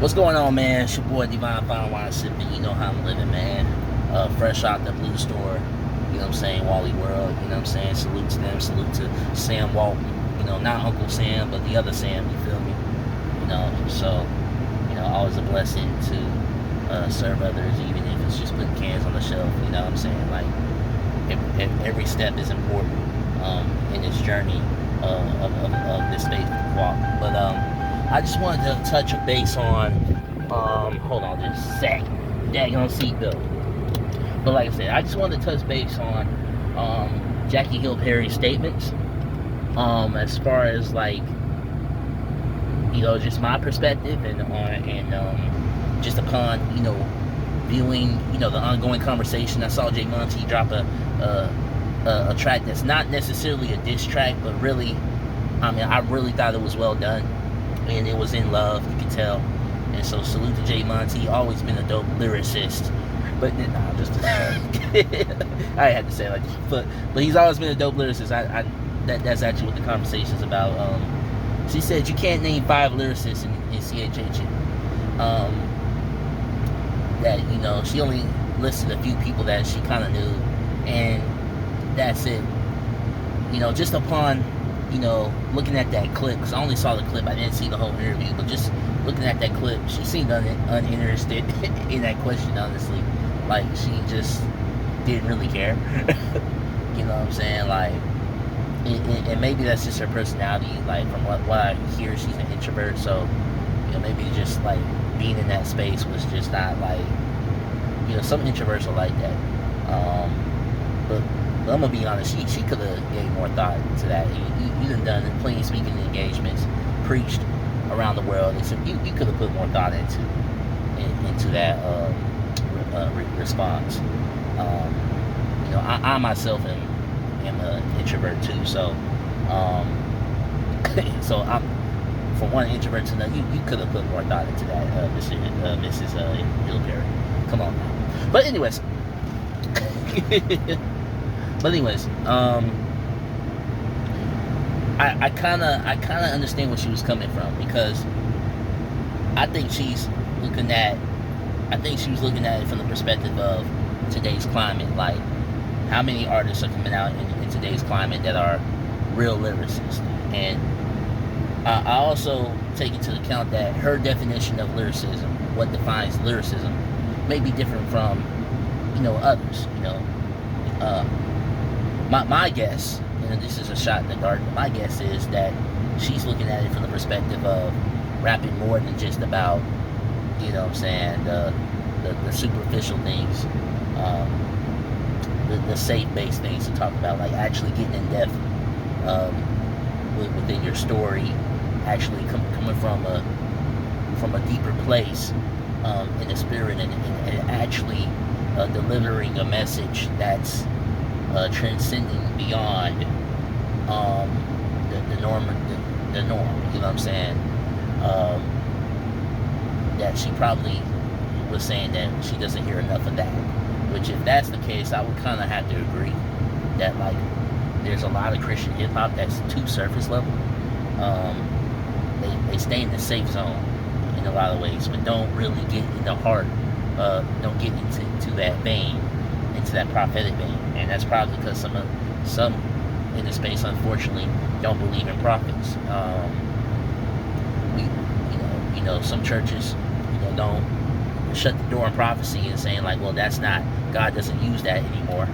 What's going on, man? It's your boy Divine Fine Wine Sipping. You know how I'm living, man. Fresh out the blue store. You know what I'm saying? Wally World. You know what I'm saying? Salute to them. Salute to Sam Walton. You know, not Uncle Sam, but the other Sam. You feel me? You know, so, always a blessing to serve others, even if it's just putting cans on the shelf. You know what I'm saying? Like, every step is important in this journey of this faith walk. But, I just wanted to touch a base on, hold on just a sec, daggone seatbelt. But like I said, I just wanted to touch base on Jackie Hill Perry's statements, as far as like, just my perspective and just upon, viewing, the ongoing conversation. I saw Jay Monty drop a track that's not necessarily a diss track, but really, I really thought it was well done. And it was in love, you can tell. And so salute to Jay Monty, always been a dope lyricist. But nah, just I had to say it like this, but he's always been a dope lyricist. That's actually what the conversation's about. She said you can't name 5 lyricists in CHH. That she only listed a few people that she kind of knew, and that's it. Just upon looking at that clip, because I only saw the clip, I didn't see the whole interview, but just looking at that clip, she seemed uninterested in that question, honestly. Like, she just didn't really care. You know what I'm saying? Like, and maybe that's just her personality. Like, from what I hear, she's an introvert, so, maybe just, like, being in that space was just not, like, some introverts are like that. But I'm gonna be honest, she could have gave more thought to that. You done plenty of speaking engagements, preached around the world, and so you could have put more thought into that response. I myself am an introvert too, so so I'm, for one introvert to another, you could have put more thought into that, Mrs. Hill Perry. Come on now. But anyways. I kind of understand where she was coming from, because I think she was looking at it from the perspective of today's climate. Like, how many artists are coming out in today's climate that are real lyricists? And I also take into account that her definition of lyricism, what defines lyricism, may be different from others. My guess, this is a shot in the dark, but my guess is that she's looking at it from the perspective of rapping more than just about, the superficial things, the safe-based things to talk about, like actually getting in depth within your story, actually coming from a deeper place in the spirit, and actually delivering a message that's transcending beyond the norm. You know what I'm saying? That she probably was saying that she doesn't hear enough of that. Which, if that's the case, I would kind of have to agree that, like, there's a lot of Christian hip hop that's too surface level. They stay in the safe zone in a lot of ways, but don't really get in the heart. Don't get into that vein, into that prophetic vein. And that's probably because some in the space, unfortunately, don't believe in prophets. Some churches, don't shut the door on prophecy and saying, like, well, that's not, God doesn't use that anymore,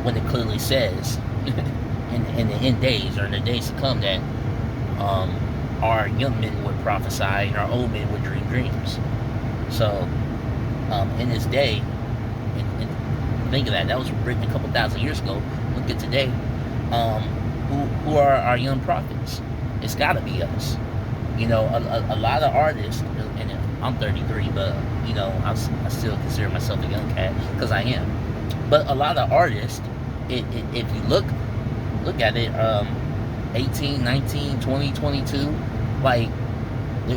when it clearly says in the end days, or in the days to come, that our young men would prophesy and our old men would dream dreams. So in this day, and think of that was written a couple thousand years ago. Look at today. Who are our young prophets? It's got to be us. A lot of artists, and I'm 33, but I still consider myself a young cat, because I am. But a lot of artists, if you look at it, 18, 19, 20, 22, like,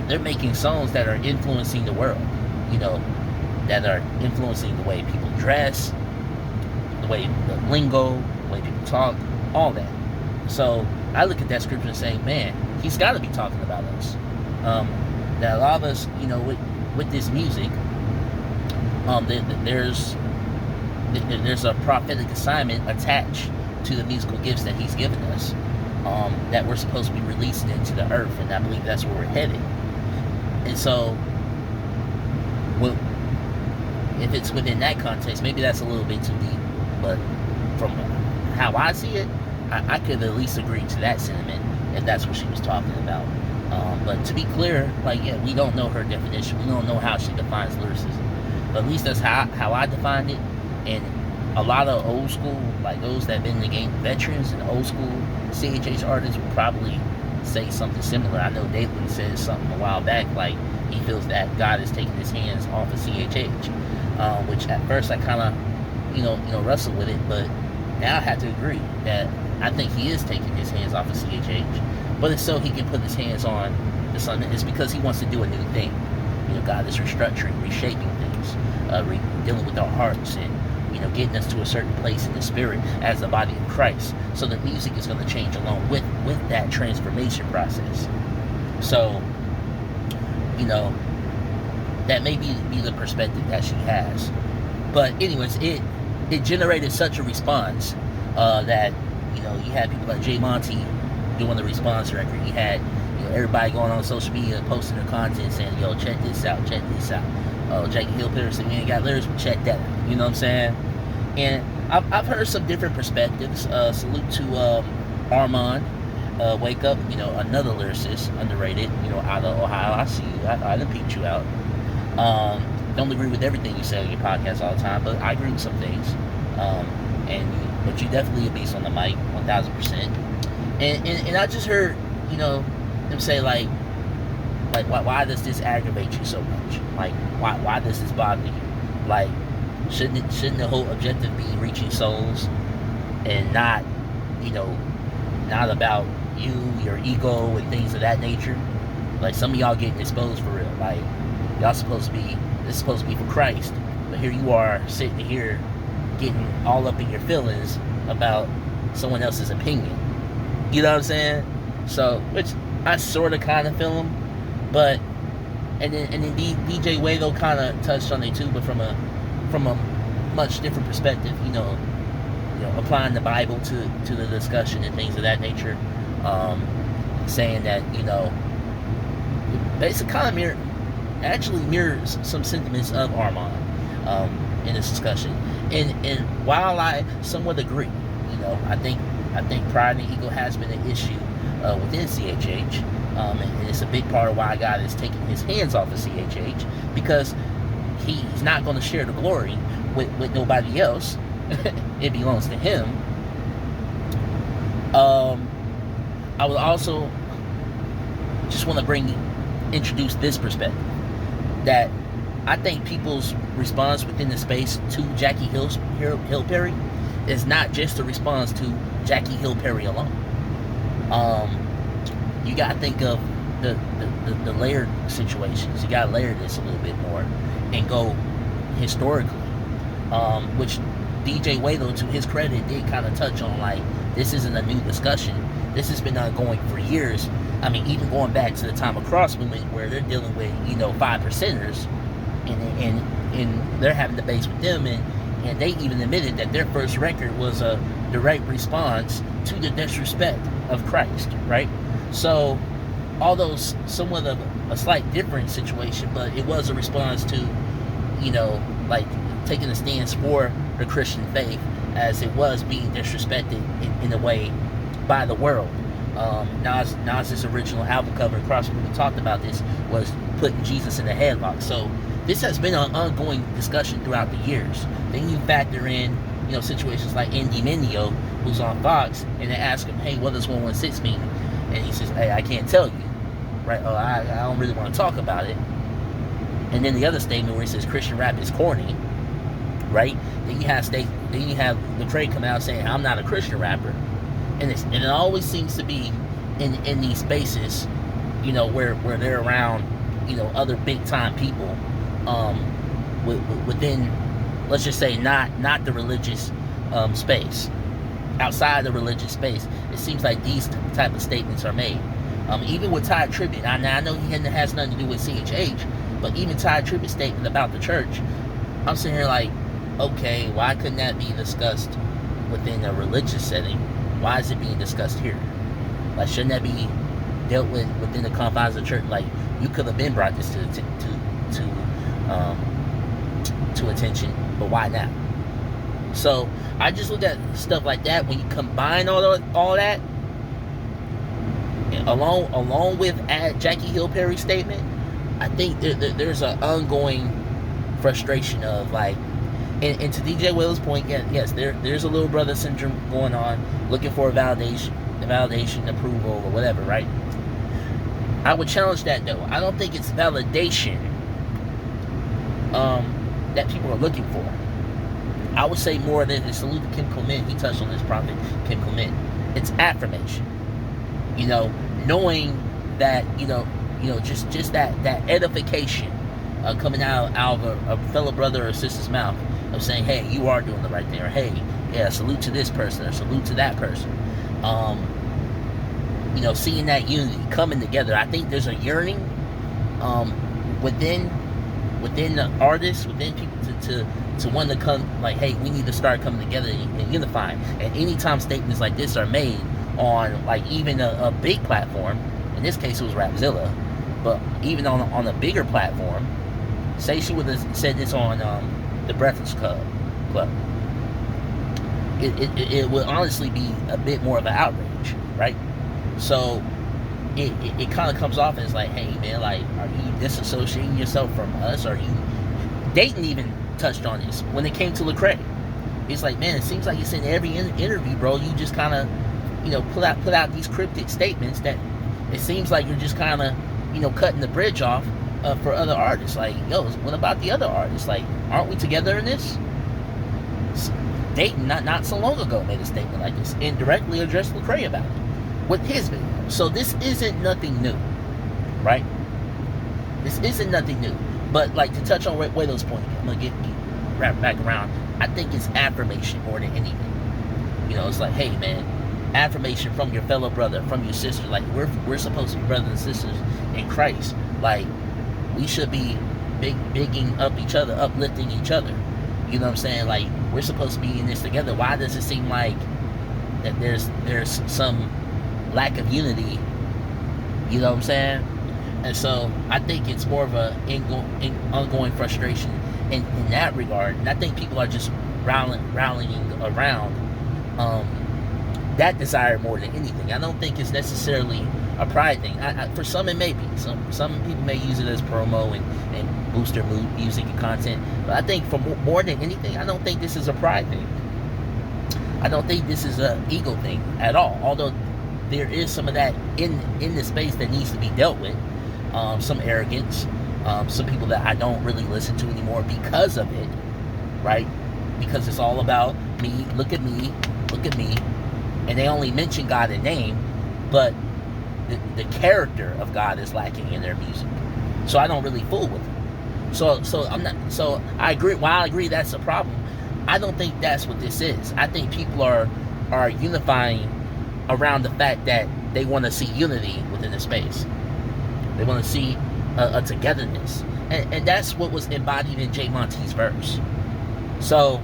they're making songs that are influencing the world. That are influencing the way people dress, the lingo, the way people talk, all that. So I look at that scripture and say, man, he's got to be talking about us. that a lot of us, with this music, there's a prophetic assignment attached to the musical gifts that he's given us, that we're supposed to be releasing into the earth, and I believe that's where we're headed. And so, well, if it's within that context, maybe that's a little bit too deep, but from how I see it, I could at least agree to that sentiment if that's what she was talking about. But to be clear, we don't know her definition. We don't know how she defines lyricism. But at least that's how I defined it. And a lot of old school, those that have been in the game, veterans and old school CHH artists would probably say something similar. I know David said something a while back, he feels that God is taking his hands off of CHH, which at first I kind of, wrestled with it, but now I have to agree that I think he is taking his hands off of CHH, but it's so he can put his hands on the Son. It's because he wants to do a new thing. God is restructuring, reshaping things, dealing with our hearts, and getting us to a certain place in the spirit as the body of Christ. So the music is going to change along with that transformation process. So, that may be the perspective that she has. But anyways, it generated such a response that you had people like Jay Monty doing the response record. You had everybody going on social media posting their content saying, "Yo, check this out, check this out." Oh, Jackie Hill Peterson, we ain't got lyrics, but check that out. You know what I'm saying? And I've heard some different perspectives. Salute to Armand, Wake Up, another lyricist, underrated, out of Ohio. I see you. I done peeped you out. Don't agree with everything you say on your podcast all the time, but I agree with some things. But you definitely a beast on the mic, 1000%. And I just heard, them say why does this aggravate you so much? Why does this bother you? Shouldn't the whole objective be reaching souls and not about you, your ego, and things of that nature? Some of y'all getting exposed for real. Y'all this is supposed to be for Christ, but here you are sitting here getting all up in your feelings about someone else's opinion. You know what I'm saying? So, which I sort of kind of feel him, but and then DJ Wado kind of touched on it too, but from a much different perspective. Applying the Bible to the discussion and things of that nature, saying that basically kind of mirrors some sentiments of Armand in this discussion. And while I somewhat agree, I think pride and ego has been an issue within CHH, and it's a big part of why God is taking his hands off of CHH, because he's not going to share the glory with nobody else. It belongs to him. I would also just want to introduce this perspective, that I think people's response within the space to Jackie Hill Perry is not just a response to Jackie Hill Perry alone. You gotta think of the layered situations. You gotta layer this a little bit more and go historically, which DJ Wado, to his credit, did kind of touch on. This isn't a new discussion. This has been ongoing for years. I mean, even going back to the time of Cross Movement, where they're dealing with 5%ers, and they're having debates with them, and they even admitted that their first record was a direct response to the disrespect of Christ, right? So, although somewhat of a slight different situation, but it was a response to, taking a stance for the Christian faith, as it was being disrespected in a way by the world. Nas's original album cover, Cross Movement, talked about this, was putting Jesus in a headlock. So this has been an ongoing discussion throughout the years. Then you factor in, situations like Andy Mineo, who's on Fox, and they ask him, hey, what does 116 mean? And he says, hey, I can't tell you, right? Oh, I don't really want to talk about it. And then the other statement where he says Christian rap is corny, right? Then you have Lecrae come out saying, I'm not a Christian rapper. And it always seems to be in these spaces, where they're around, other big time people, within, let's just say, not the religious space. Outside the religious space, it seems like these type of statements are made. Even with Ty Tribbett, I know he has nothing to do with CHH, but even Ty Tribbett's statement about the church, I'm sitting here like, okay, why couldn't that be discussed within a religious setting? Why is it being discussed here? Like, shouldn't that be dealt with within the confines of the church? Like, you could have been brought this to attention, but why now? So I just look at stuff like that. When you combine all that, along with Jackie Hill Perry's statement, I think there's an ongoing frustration of like, and to DJ Whaley's point, yes, there's a little brother syndrome going on, looking for a validation, approval, or whatever, right? I would challenge that though. I don't think it's validation that people are looking for. I would say more than the salute to Kim Clement. He touched on this prophet, Kim Clement. It's affirmation. Knowing that, just that edification coming out of a fellow brother or sister's mouth of saying, hey, you are doing the right thing, or hey, yeah, salute to this person, or salute to that person. Seeing that unity coming together. I think there's a yearning within the artists, within people to want to come, like, hey, we need to start coming together and unifying. And anytime statements like this are made on, like, even a big platform, in this case it was Rapzilla, but even on a bigger platform, say she would have said this on the Breakfast Club, it would honestly be a bit more of an outrage, right? So it kind of comes off as like, hey man, like, are you disassociating yourself from us? Are you? Dayton even touched on this when it came to Lecrae. It's like, man, it seems like it's in every interview, bro. You just kind of, put out these cryptic statements that it seems like you're just kind of, cutting the bridge off for other artists. Like, yo, what about the other artists? Like, aren't we together in this? Dayton, not so long ago, made a statement like this, indirectly addressed Lecrae about it with his video. So this isn't nothing new, right? This isn't nothing new. But, like, to touch on Waylo's point, I'm going to get wrapped back around. I think it's affirmation more than anything. It's like, hey, man, affirmation from your fellow brother, from your sister. Like, we're supposed to be brothers and sisters in Christ. Like, we should be bigging up each other, uplifting each other. You know what I'm saying? Like, we're supposed to be in this together. Why does it seem like that there's some lack of unity? You know what I'm saying? And so I think it's more of a ongoing frustration in that regard. And I think people are just rallying around that desire more than anything. I don't think it's necessarily a pride thing. For some it may be. Some people may use it as promo and boost their music and content. But I think for more than anything, I don't think this is a pride thing. I don't think this is an ego thing at all. Although there is some of that in the space that needs to be dealt with. Some arrogance, some people that I don't really listen to anymore because of it, right? Because it's all about me, look at me, and they only mention God in name, but the character of God is lacking in their music. So I don't really fool with them. So I agree. While I agree that's a problem, I don't think that's what this is. I think people are unifying around the fact that they want to see unity within the space. They want to see a togetherness. And that's what was embodied in Jay Monte's verse. So,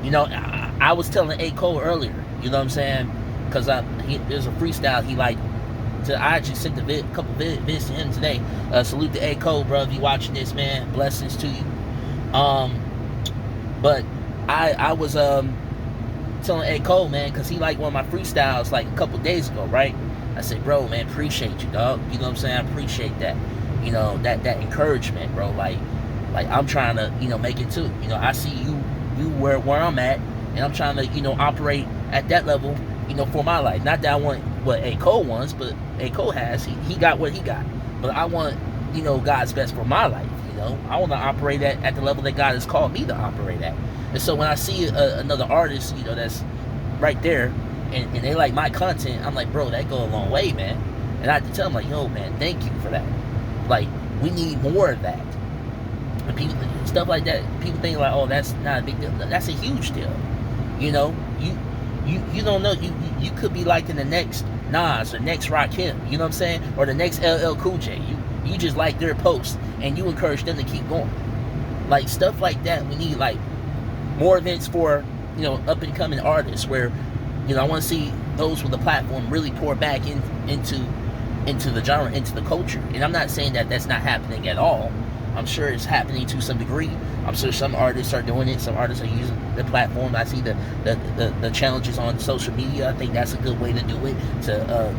I was telling A. Cole earlier, you know what I'm saying? Because there's a freestyle he liked. I actually sent a couple vids to him today. Salute to A. Cole, bro. If you watching this, man, blessings to you. But I was telling A. Cole, man, because he liked one of my freestyles like a couple days ago, right? I said, bro, man, appreciate you, dog. You know what I'm saying? I appreciate that. That encouragement, bro. Like I'm trying to, make it too. I see you where I'm at, and I'm trying to, operate at that level, for my life. Not that I want what A. Cole wants, but A. Cole has. He got what he got. But I want, God's best for my life, I want to operate at the level that God has called me to operate at. And so when I see another artist, that's right there, and they like my content, I'm like, bro, that go a long way, man. And I have to tell them, like, yo, man, thank you for that. Like, we need more of that. And people, stuff like that, people think like, oh, that's not a big deal. That's a huge deal. You don't know. You could be like in the next Nas or next Rakim, you know what I'm saying? Or the next LL Cool J. You just like their posts and you encourage them to keep going. Like stuff like that. We need like more events for, you know, up and coming artists where, you know, I want to see those with a platform really pour back into the genre, into the culture. And I'm not saying that that's not happening at all. I'm sure it's happening to some degree. I'm sure some artists are doing it. Some artists are using the platform. I see the challenges on social media. I think that's a good way to do it, to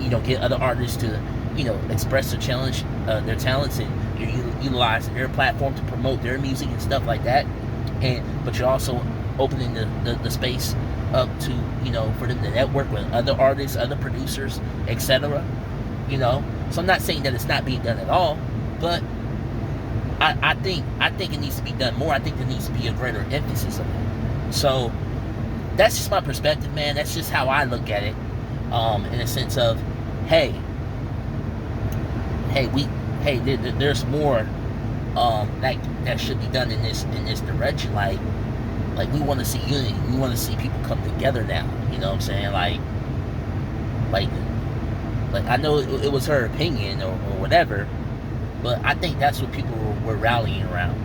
you know, get other artists to, you know, express their challenge, their talents, and you're utilizing their platform to promote their music and stuff like that. But you're also opening the space up to, you know, for them to network with other artists, other producers, etc. You know, so I'm not saying that it's not being done at all, but I think it needs to be done more. I think there needs to be a greater emphasis on it. So that's just my perspective, man. That's just how I look at it, in a sense of, there's more that should be done in this direction. Like we want to see unity. We want to see people come together now. You know what I'm saying? Like I know it was her opinion or whatever, but I think that's what people were rallying around.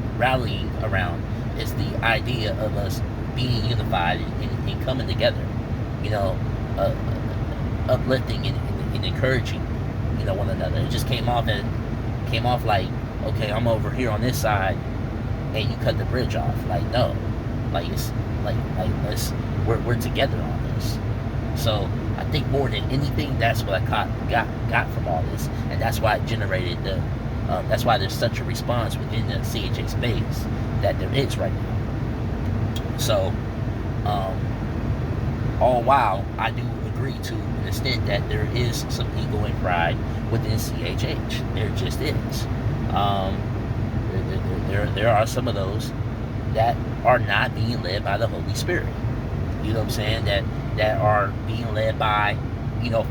Is the idea of us being unified and coming together. You know, uplifting and encouraging, you know, one another. It just came off like, okay, I'm over here on this side, and you cut the bridge off. Like, no, like it's like we're together on this. So I think more than anything, that's what I got from all this, and that's why it generated that's why there's such a response within the CHA space that there is right now. So, all while I do agree to an extent that there is some ego and pride within CHH. There just is. There are some of those that are not being led by the Holy Spirit. You know what I'm saying? That are being led by, you know,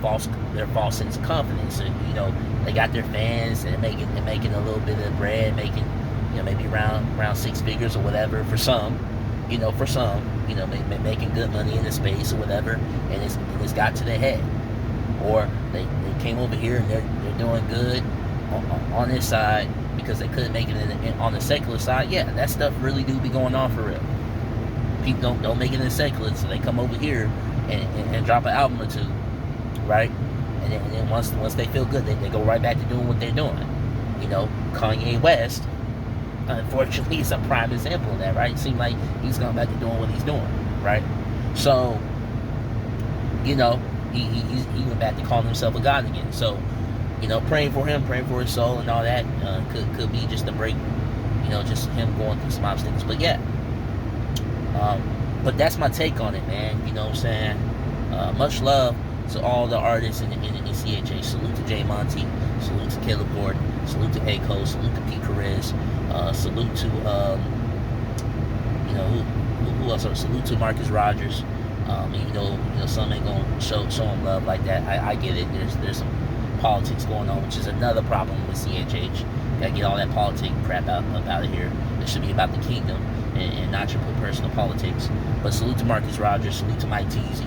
their false sense of confidence. And, you know, they got their fans and making a little bit of bread, making, you know, maybe around 6 figures or whatever for some. You know, making good money in the space or whatever, and it's got to their head. Or they came over here and they're doing good on this side because they couldn't make it on the secular side. Yeah, that stuff really do be going on for real. People don't make it in the secular, so they come over here and drop an album or two, right? And then once they feel good, they go right back to doing what they're doing. You know, Kanye West, unfortunately, is a prime example of that, right? It seemed like he's going back to doing what he's doing, right? So, you know, he went back to calling himself a god again. So, you know, praying for him, praying for his soul and all that, could be just a break, you know, just him going through some obstacles. But yeah, but that's my take on it, man. You know what I'm saying? Much love to all the artists in CHA. Salute to J Monty, salute to Caleb Gordon, salute to A-Cole, salute to Pete Perez, salute to you know, who else? Salute to Marcus Rogers. Even though, you know, some ain't gonna show him love like that. I get it. There's some politics going on, which is another problem with CHH. Gotta get all that politic crap up out of here. It should be about the kingdom and not your personal politics. But salute to Marcus Rogers, salute to Mike Teasy,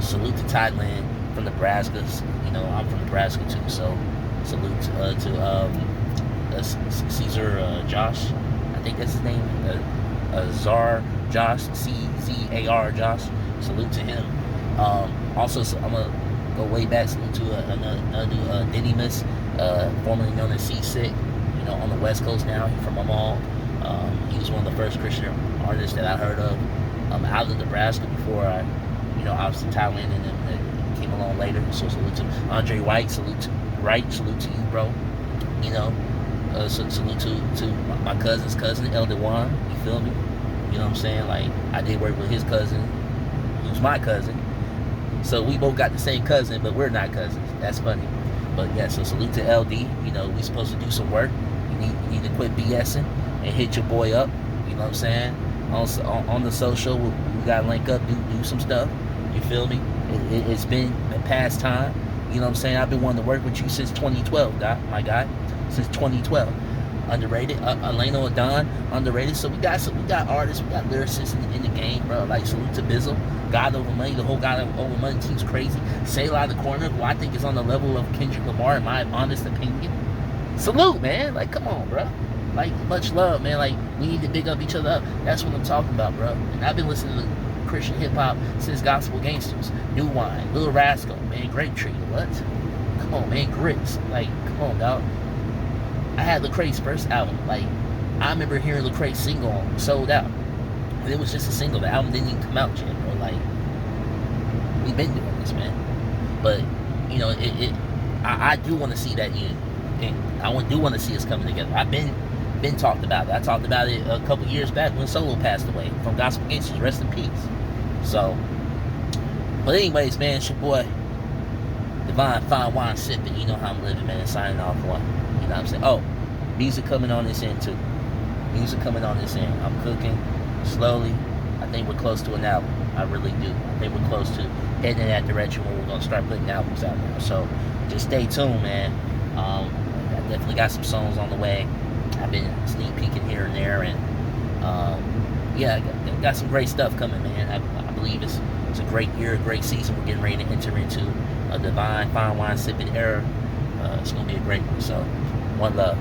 salute to Thailand from Nebraska. You know, I'm from Nebraska too, so salute to Caesar Josh. I think that's his name. Zar Josh, C-Z-A-R Josh. Salute to him. Also, I'm gonna go way back. Salute to another Didymus, formerly known as C-Sick. You know, on the West Coast now. He's from Amal. He was one of the first Christian artists that I heard of out of Nebraska before I, you know, obviously Thailand and then came along later. So salute to Andre White. Salute to you, bro. You know, salute to my cousin's cousin, El Dewan. You feel me? You know what I'm saying? Like, I did work with his cousin, who's my cousin. So we both got the same cousin, but we're not cousins. That's funny. But yeah, so salute to LD. You know, we supposed to do some work. You need to quit BSing and hit your boy up. You know what I'm saying? On the social, we gotta link up, do some stuff. You feel me? It's been a past time. You know what I'm saying? I've been wanting to work with you since 2012, my guy. Since 2012. underrated. Eleno Adon, underrated. So we got artists, we got lyricists in the game, bro. Like salute to Bizzle, God Over Money. The whole God Over Money team's crazy. Say La the Corner, who I think is on the level of Kendrick Lamar in my honest opinion. Salute, man. Like, come on, bro. Like, much love, man. Like, we need to big up each other up. That's what I'm talking about, bro. And I've been listening to Christian hip hop since Gospel Gangsters, New Wine, Lil Rascal, man, Grapetree. What? Come on, man, Grits. Like, come on, dog. I had Lecrae's first album. Like, I remember hearing Lecrae's single Sold Out. And it was just a single. The album didn't even come out yet, bro. Like, we've been doing this, man. But, you know, I do want to see that unit. And I do want to see us coming together. I've been talked about it. I talked about it a couple years back when Solo passed away from Gospel Gangsters. Rest in peace. So, but anyways, man, it's your boy Divine Fine Wine Sipping. You know how I'm living, man. Signing off one. You know what I'm saying? Oh, music coming on this end too. Music coming on this end. I'm cooking slowly. I think we're close to an album. I really do. I think we're close to heading in that direction where we're gonna start putting albums out now. So just stay tuned, man. I definitely got some songs on the way. I've been sneak peeking here and there, and yeah, I got some great stuff coming, man. I believe it's a great year, a great season. We're getting ready to enter into a Divine Fine Wine Sipping era. It's gonna be a great one. So, one love.